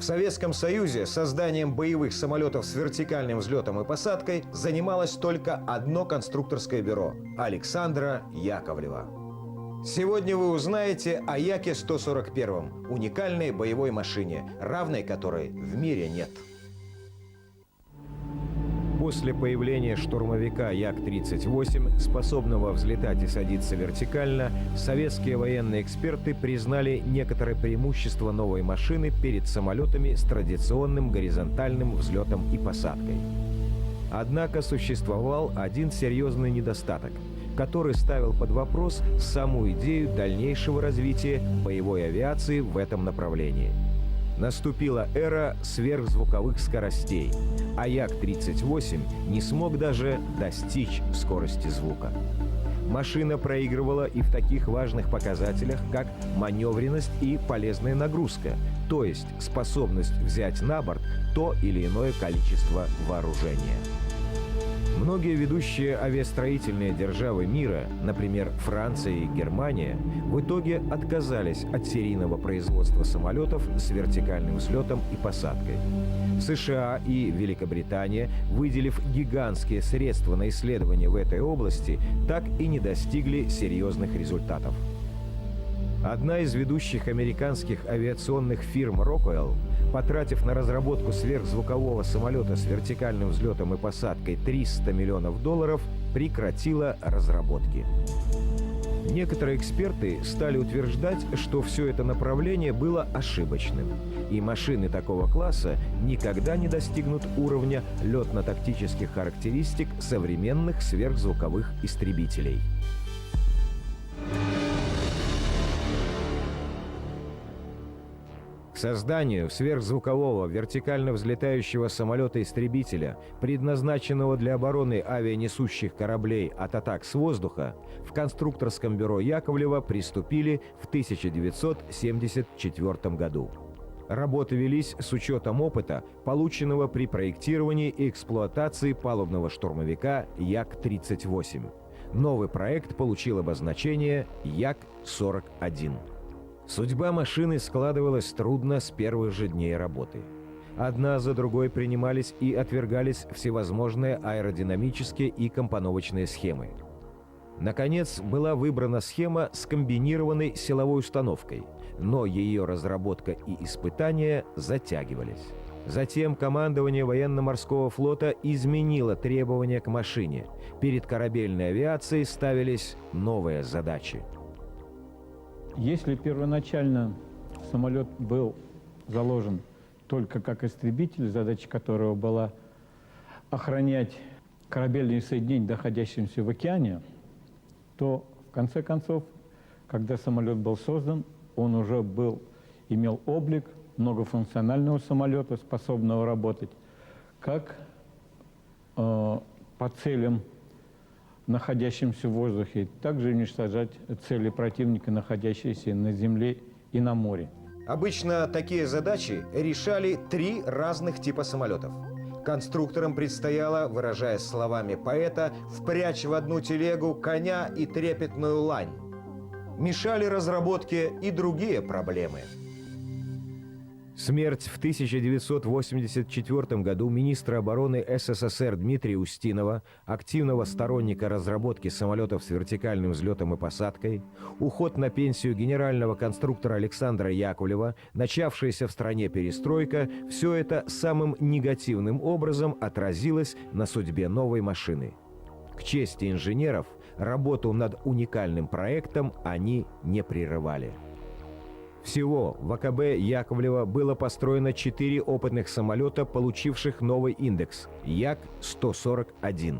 Советском Союзе созданием боевых самолетов с вертикальным взлетом и посадкой занималось только одно конструкторское бюро – Александра Яковлева. Сегодня вы узнаете о Яке-141 – уникальной боевой машине, равной которой в мире нет. После появления штурмовика Як-38, способного взлетать и садиться вертикально, советские военные эксперты признали некоторые преимущества новой машины перед самолетами с традиционным горизонтальным взлетом и посадкой. Однако существовал один серьезный недостаток, который ставил под вопрос саму идею дальнейшего развития боевой авиации в этом направлении. Наступила эра сверхзвуковых скоростей, а Як-38 не смог даже достичь скорости звука. Машина проигрывала и в таких важных показателях, как маневренность и полезная нагрузка, то есть способность взять на борт то или иное количество вооружения. Многие ведущие авиастроительные державы мира, например, Франция и Германия, в итоге отказались от серийного производства самолетов с вертикальным взлетом и посадкой. США и Великобритания, выделив гигантские средства на исследования в этой области, так и не достигли серьезных результатов. Одна из ведущих американских авиационных фирм Rockwell, потратив на разработку сверхзвукового самолета с вертикальным взлетом и посадкой $300 миллионов, прекратила разработки. Некоторые эксперты стали утверждать, что все это направление было ошибочным, и машины такого класса никогда не достигнут уровня летно-тактических характеристик современных сверхзвуковых истребителей. К созданию сверхзвукового вертикально взлетающего самолета-истребителя, предназначенного для обороны авианесущих кораблей от атак с воздуха, в конструкторском бюро Яковлева приступили в 1974 году. Работы велись с учетом опыта, полученного при проектировании и эксплуатации палубного штурмовика Як-38. Новый проект получил обозначение Як-41. Судьба машины складывалась трудно с первых же дней работы. Одна за другой принимались и отвергались всевозможные аэродинамические и компоновочные схемы. Наконец, была выбрана схема с комбинированной силовой установкой, но ее разработка и испытания затягивались. Затем командование военно-морского флота изменило требования к машине. Перед корабельной авиацией ставились новые задачи. Если первоначально самолет был заложен только как истребитель, задача которого была охранять корабельные соединения, находящиеся в океане, то в конце концов, когда самолет был создан, он уже имел облик многофункционального самолета, способного работать как по целям, находящимся в воздухе, также уничтожать цели противника, находящиеся на земле и на море. Обычно такие задачи решали 3 разных типа самолетов. Конструкторам предстояло, выражаясь словами поэта, впрячь в одну телегу коня и трепетную лань. Мешали разработке и другие проблемы. Смерть в 1984 году министра обороны СССР Дмитрия Устинова, активного сторонника разработки самолетов с вертикальным взлетом и посадкой, уход на пенсию генерального конструктора Александра Яковлева, начавшаяся в стране перестройка – все это самым негативным образом отразилось на судьбе новой машины. К чести инженеров, работу над уникальным проектом они не прерывали. Всего в АКБ Яковлева было построено 4 опытных самолета, получивших новый индекс – Як-141.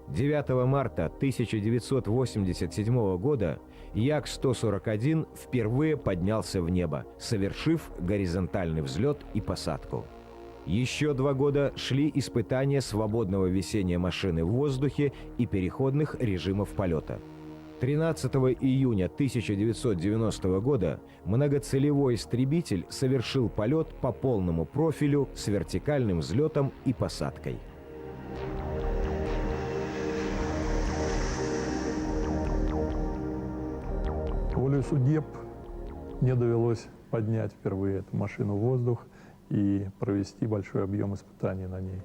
9 марта 1987 года Як-141 впервые поднялся в небо, совершив горизонтальный взлет и посадку. Еще 2 года шли испытания свободного висения машины в воздухе и переходных режимов полета. 13 июня 1990 года многоцелевой истребитель совершил полет по полному профилю с вертикальным взлетом и посадкой. Волею судеб мне довелось поднять впервые эту машину в воздух и провести большой объем испытаний на ней.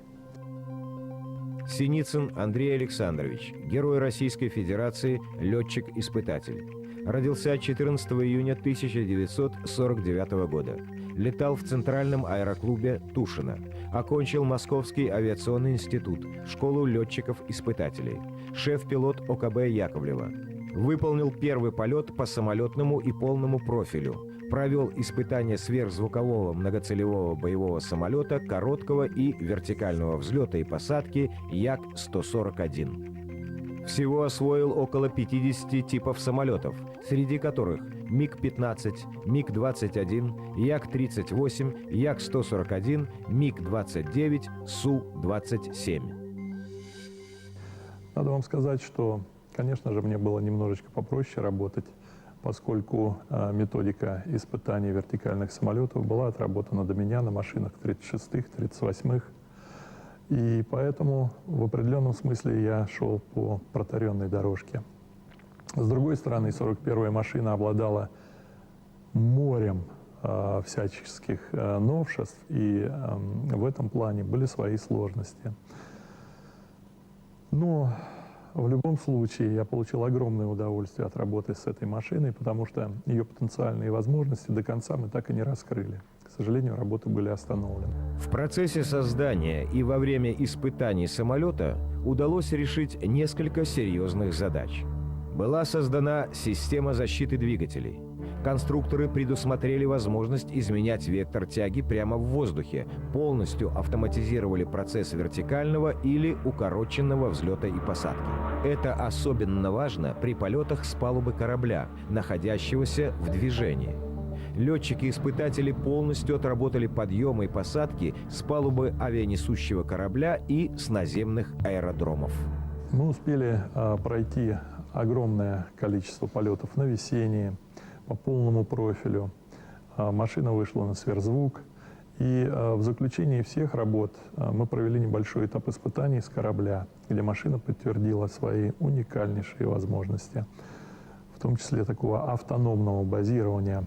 Синицын Андрей Александрович, герой Российской Федерации, летчик-испытатель. Родился 14 июня 1949 года. Летал в Центральном аэроклубе Тушино. Окончил Московский авиационный институт, школу летчиков-испытателей. Шеф-пилот ОКБ Яковлева. Выполнил первый полет по самолетному и полному профилю. Провел испытания сверхзвукового многоцелевого боевого самолета короткого и вертикального взлета и посадки Як-141. Всего освоил около 50 типов самолетов, среди которых МиГ-15, МиГ-21, Як-38, Як-141, МиГ-29, Су-27. Надо вам сказать, что, конечно же, мне было немножечко попроще работать, поскольку методика испытаний вертикальных самолетов была отработана до меня на машинах 36-х, 38-х. И поэтому в определенном смысле я шел по протаренной дорожке. С другой стороны, 41-я машина обладала морем всяческих новшеств, и в этом плане были свои сложности. Но в любом случае я получил огромное удовольствие от работы с этой машиной, потому что ее потенциальные возможности до конца мы так и не раскрыли. К сожалению, работы были остановлены. В процессе создания и во время испытаний самолета удалось решить несколько серьезных задач. Была создана система защиты двигателей. Конструкторы предусмотрели возможность изменять вектор тяги прямо в воздухе, полностью автоматизировали процесс вертикального или укороченного взлета и посадки. Это особенно важно при полетах с палубы корабля, находящегося в движении. Летчики-испытатели полностью отработали подъемы и посадки с палубы авианесущего корабля и с наземных аэродромов. Мы успели пройти огромное количество полетов на весенние, по полному профилю. Машина вышла на сверхзвук. И в заключении всех работ мы провели небольшой этап испытаний с корабля, где машина подтвердила свои уникальнейшие возможности, в том числе такого автономного базирования.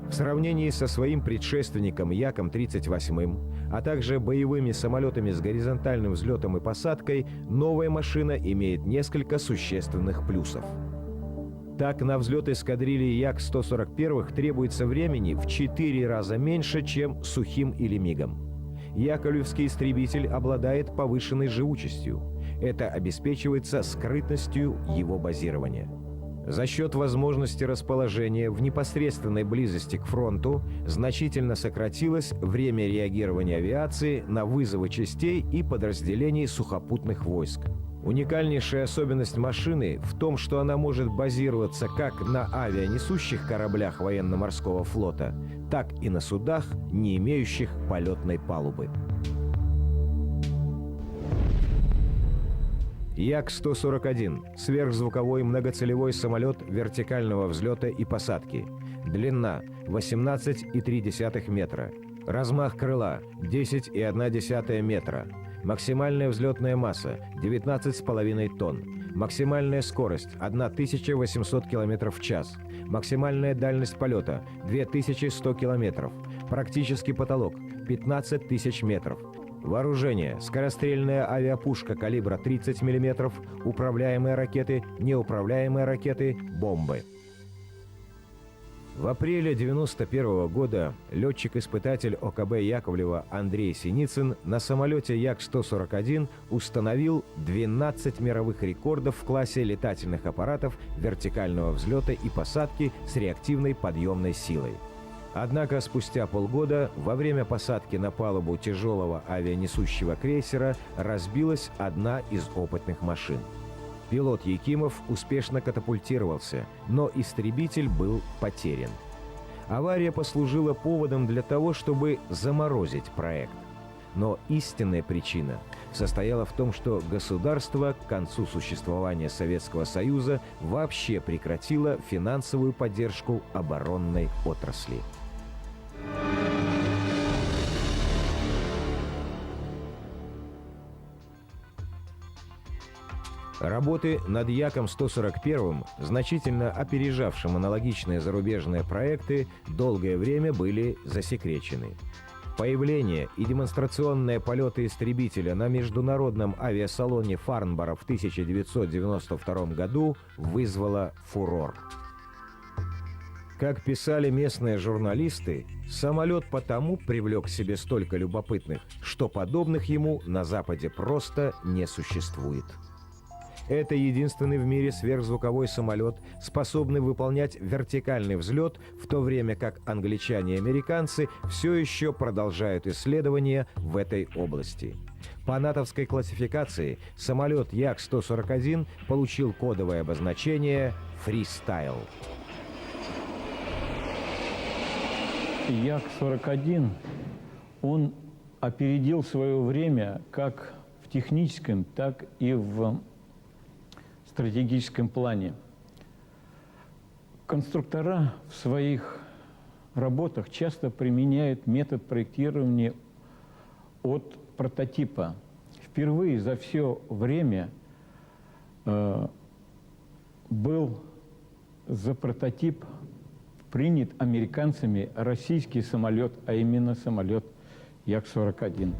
В сравнении со своим предшественником Яком-38, а также боевыми самолетами с горизонтальным взлетом и посадкой, новая машина имеет несколько существенных плюсов. Так, на взлет эскадрильи Як-141 требуется времени в 4 раза меньше, чем сухим или мигом. Яковлевский истребитель обладает повышенной живучестью. Это обеспечивается скрытностью его базирования. За счет возможности расположения в непосредственной близости к фронту значительно сократилось время реагирования авиации на вызовы частей и подразделений сухопутных войск. Уникальнейшая особенность машины в том, что она может базироваться как на авианесущих кораблях военно-морского флота, так и на судах, не имеющих полетной палубы. Як-141 – сверхзвуковой многоцелевой самолет вертикального взлета и посадки. Длина – 18,3 метра. Размах крыла – 10,1 метра. Максимальная взлетная масса – 19,5 тонн. Максимальная скорость – 1800 км в час. Максимальная дальность полета – 2100 км. Практический потолок – 15 тысяч метров. Вооружение – скорострельная авиапушка калибра 30 мм, управляемые ракеты, неуправляемые ракеты, бомбы. В апреле 1991 года летчик-испытатель ОКБ Яковлева Андрей Синицын на самолете Як-141 установил 12 мировых рекордов в классе летательных аппаратов вертикального взлета и посадки с реактивной подъемной силой. Однако спустя полгода во время посадки на палубу тяжелого авианесущего крейсера разбилась одна из опытных машин. Пилот Якимов успешно катапультировался, но истребитель был потерян. Авария послужила поводом для того, чтобы заморозить проект. Но истинная причина состояла в том, что государство к концу существования Советского Союза вообще прекратило финансовую поддержку оборонной отрасли. Работы над Яком-141, значительно опережавшим аналогичные зарубежные проекты, долгое время были засекречены. Появление и демонстрационные полеты истребителя на международном авиасалоне Фарнборо в 1992 году вызвало фурор. Как писали местные журналисты, самолет потому привлек к себе столько любопытных, что подобных ему на Западе просто не существует. Это единственный в мире сверхзвуковой самолет, способный выполнять вертикальный взлет, в то время как англичане и американцы все еще продолжают исследования в этой области. По натовской классификации самолет Як-141 получил кодовое обозначение «Фристайл». Як-41, он опередил свое время как в техническом, так и в стратегическом плане. Конструктора в своих работах часто применяют метод проектирования от прототипа. Впервые за все время был за прототип принят американцами российский самолет, а именно самолет Як-41.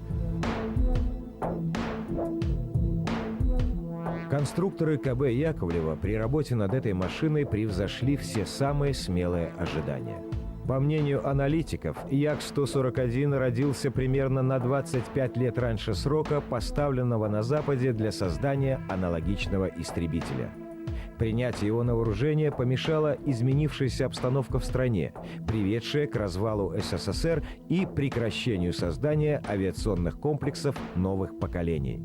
Конструкторы КБ Яковлева при работе над этой машиной превзошли все самые смелые ожидания. По мнению аналитиков, Як-141 родился примерно на 25 лет раньше срока, поставленного на Западе для создания аналогичного истребителя. Принятие его на вооружение помешала изменившаяся обстановка в стране, приведшая к развалу СССР и прекращению создания авиационных комплексов новых поколений.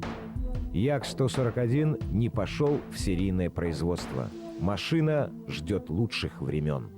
Як-141 не пошел в серийное производство. Машина ждет лучших времен.